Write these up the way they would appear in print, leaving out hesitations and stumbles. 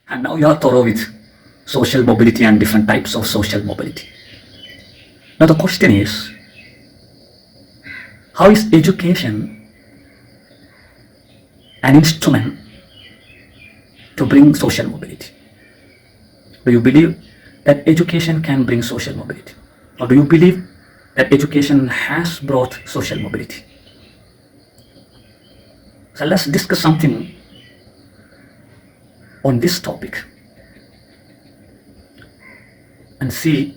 And now you are thorough with social mobility and different types of social mobility. Now the question is, how is education an instrument to bring social mobility? Do you believe that education can bring social mobility? Or do you believe that education has brought social mobility? So let's discuss something on this topic and see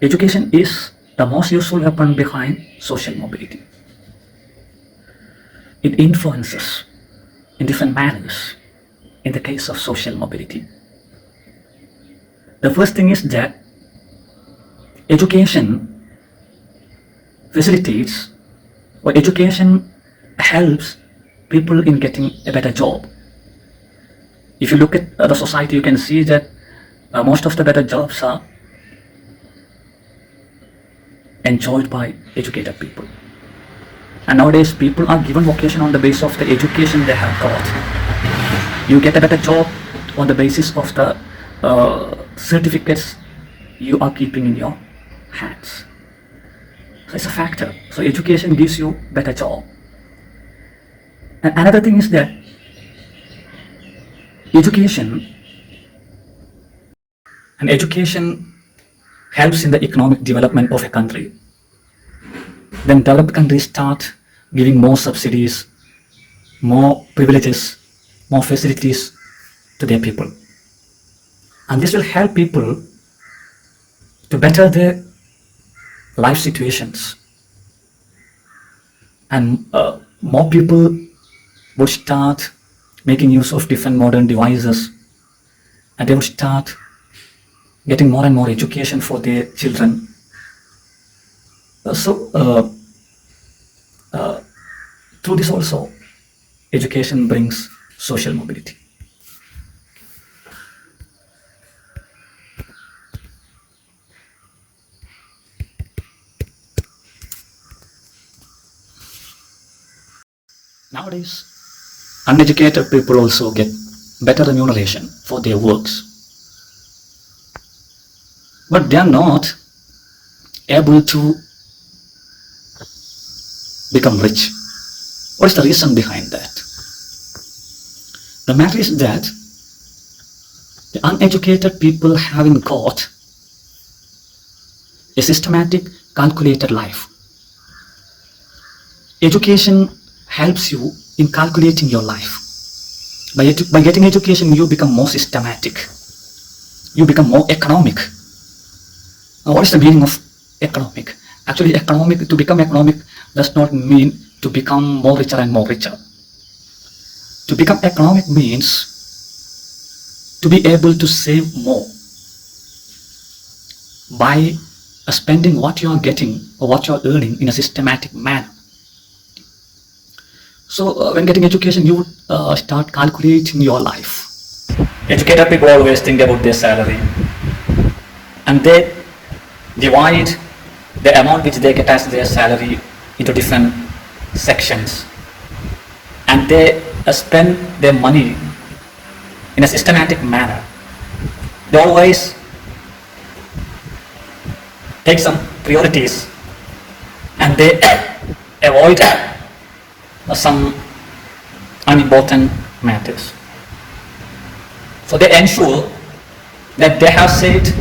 education is the most useful weapon behind social mobility. It influences in different manners in the case of social mobility. The first thing is that education facilitates or education helps people in getting a better job. If you look at the society, you can see that most of the better jobs are enjoyed by educated people. And nowadays, people are given vocation on the basis of the education they have got. You get a better job on the basis of the certificates you are keeping in your hands. So it's a factor. So education gives you better job. And another thing is that education helps in the economic development of a country. Then developed countries start giving more subsidies, more privileges, more facilities to their people. And this will help people to better their life situations. And more people would start making use of different modern devices, and they would start getting more and more education for their children. Through this also, education brings social mobility. Nowadays, uneducated people also get better remuneration for their works. But they are not able to become rich. What is the reason behind that? The matter is that the uneducated people haven't got a systematic, calculated life. Education helps you in calculating your life. By getting education, you become more systematic. You become more economic. Now, what is the meaning of economic? Actually, to become economic does not mean to become more richer and more richer. To become economic means to be able to save more by spending what you are getting or what you are earning in a systematic manner. So when getting education, you would start calculating your life. Educated people always think about their salary, and they divide the amount which they get as their salary into different sections, and they spend their money in a systematic manner. They always take some priorities, and they avoid some unimportant matters. So they ensure that they have saved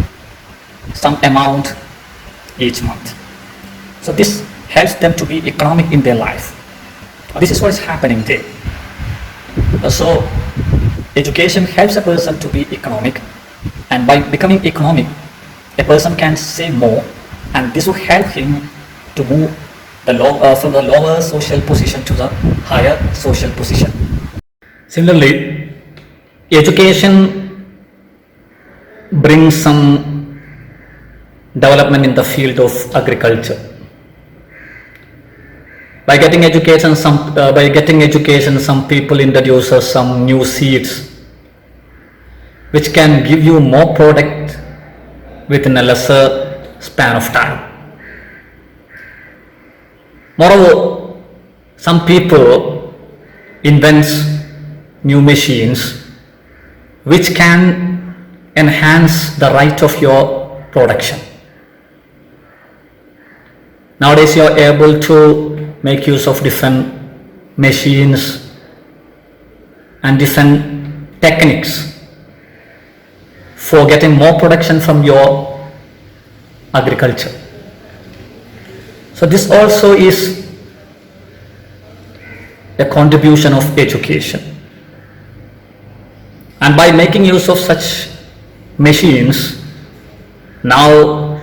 some amount each month. So this helps them to be economic in their life. This is what is happening there. So education helps a person to be economic, and by becoming economic, a person can save more, and this will help him to move from the lower social position to the higher social position. Similarly, education brings some development in the field of agriculture. By getting education, some people introduce some new seeds which can give you more product within a lesser span of time. Moreover, some people invent new machines which can enhance the right of your production. Nowadays you are able to make use of different machines and different techniques for getting more production from your agriculture. So this also is a contribution of education. And by making use of such machines, now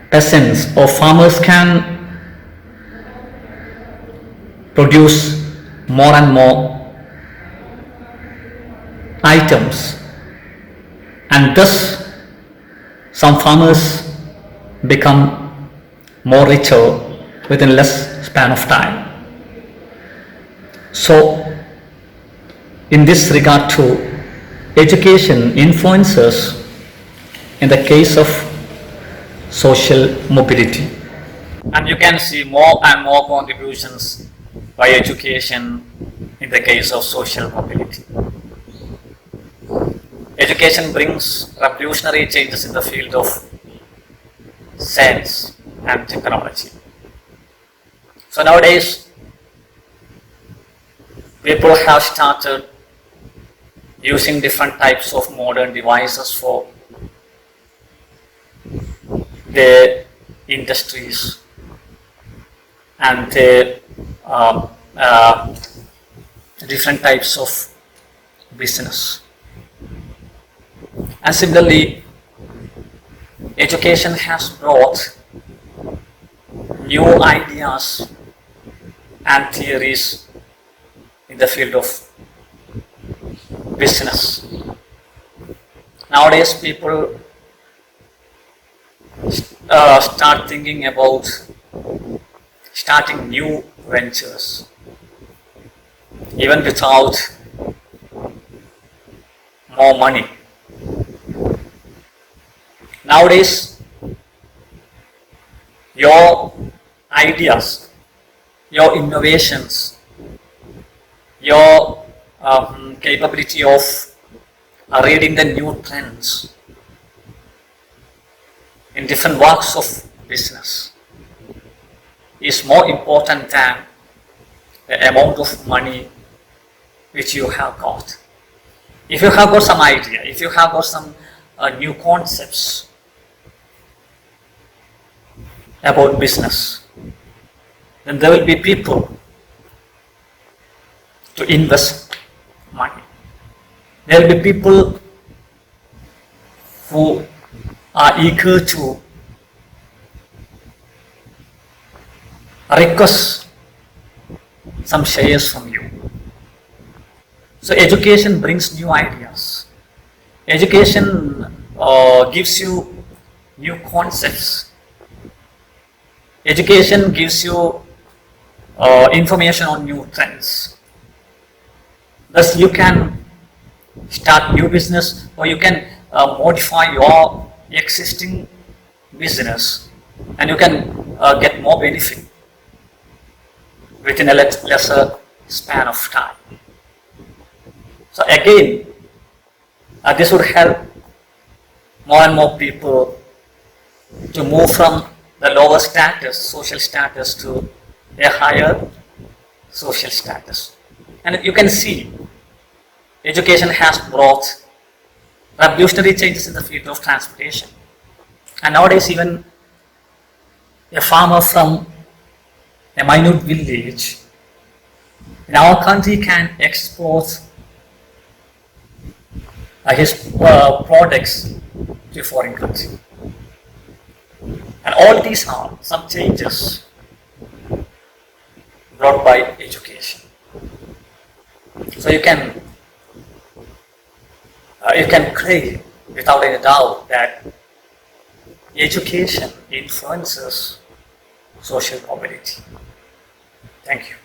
peasants or farmers can produce more and more items, and thus some farmers become more richer within less span of time. So in this regard too, education influences in the case of social mobility. And you can see more and more contributions by education in the case of social mobility. Education brings revolutionary changes in the field of science and technology. So nowadays, people have started using different types of modern devices for their industries and their different types of business. And similarly, education has brought new ideas and theories in the field of business. Nowadays, people start thinking about starting new ventures, even without more money. Nowadays, your ideas, your innovations, your capability of reading the new trends in different walks of business is more important than the amount of money which you have got. If you have got some idea, if you have got some new concepts about business, then there will be people to invest money. There will be people who are eager to request some shares from you. So education brings new ideas. Education gives you new concepts. Education gives you information on new trends. Thus you can start new business, or you can modify your existing business, and you can get more benefit within a lesser span of time. So again, this would help more and more people to move from the lower status, social status, to a higher social status. And you can see education has brought revolutionary changes in the field of transportation. And nowadays, even a farmer from a minute village in our country can export his products to a foreign country. And all these are some changes brought by education. So you can claim without any doubt that education influences social mobility. Thank you.